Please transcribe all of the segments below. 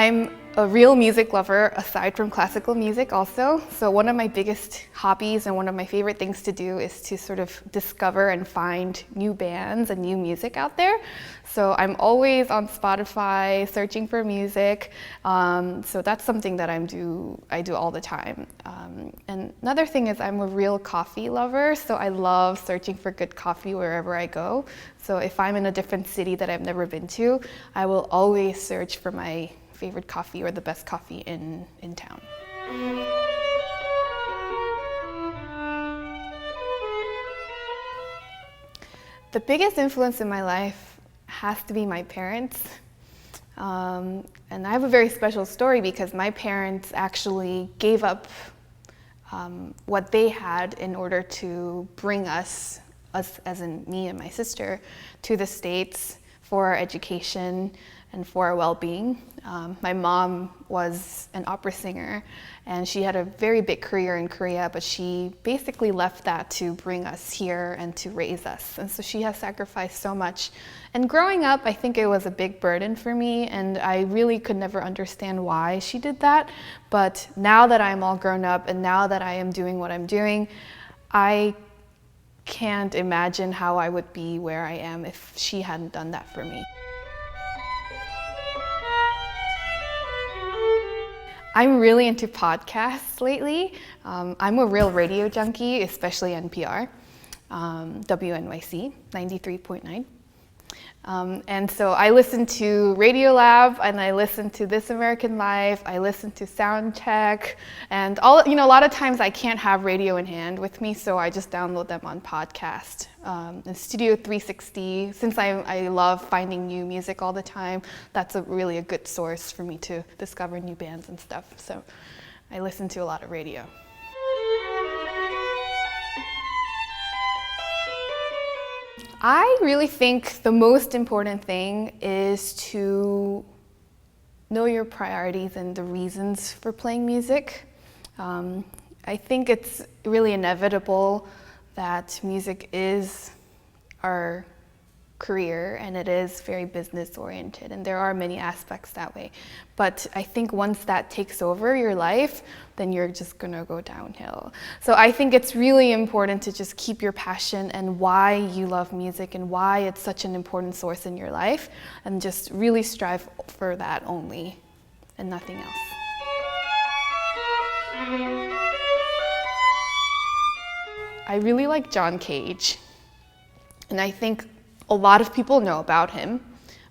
I'm a real music lover aside from classical music also. So one of my biggest hobbies and one of my favorite things to do is to sort of discover and find new bands and new music out there. So I'm always on Spotify searching for music. So that's something that I do all the time. And another thing is I'm a real coffee lover. So I love searching for good coffee wherever I go. So if I'm in a different city that I've never been to, I will always search for my favorite coffee or the best coffee in town. The biggest influence in my life has to be my parents. And I have a very special story because my parents actually gave up what they had in order to bring us as in me and my sister, to the States for our education and for our well-being. My mom was an opera singer and she had a very big career in Korea, but she basically left that to bring us here and to raise us. And so she has sacrificed so much. And growing up, I think it was a big burden for me and I really could never understand why she did that. But now that I'm all grown up and now that I am doing what I'm doing, I can't imagine how I would be where I am if she hadn't done that for me. I'm really into podcasts lately. I'm a real radio junkie, especially NPR, WNYC 93.9. And so I listen to Radiolab and I listen to This American Life, I listen to Soundcheck, and a lot of times I can't have radio in hand with me, so I just download them on podcast. And Studio 360, since I love finding new music all the time, that's really a good source for me to discover new bands and stuff. So I listen to a lot of radio. I really think the most important thing is to know your priorities and the reasons for playing music. I think it's really inevitable that music is our career and it is very business oriented and there are many aspects that way. But I think once that takes over your life, then you're just gonna go downhill. So I think it's really important to just keep your passion and why you love music and why it's such an important source in your life and just really strive for that only and nothing else. I really like John Cage, and I think a lot of people know about him,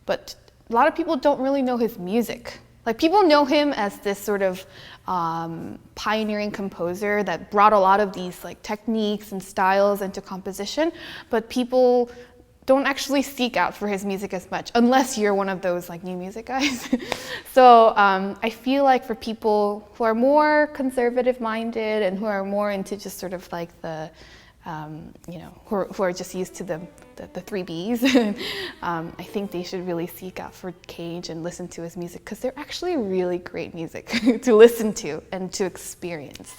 but a lot of people don't really know his music. Like, people know him as this sort of pioneering composer that brought a lot of these techniques and styles into composition, but people don't actually seek out for his music as much, unless you're one of those new music guys. So I feel like for people who are more conservative minded and who are more into just sort of the who are just used to the three Bs, I think they should really seek out for Cage and listen to his music because they're actually really great music to listen to and to experience.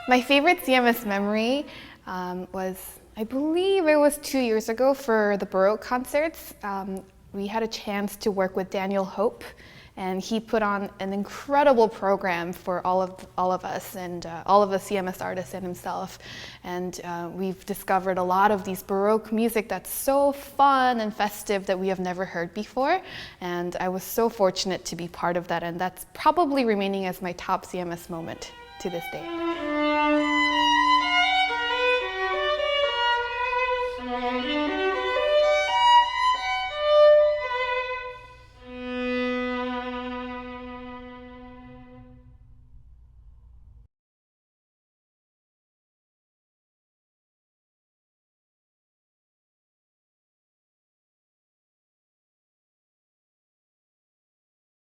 My favorite CMS memory was, I believe it was 2 years ago for the Baroque concerts. We had a chance to work with Daniel Hope, and he put on an incredible program for all of us and all of the CMS artists and himself. And we've discovered a lot of these Baroque music that's so fun and festive that we have never heard before. And I was so fortunate to be part of that, and that's probably remaining as my top CMS moment to this day.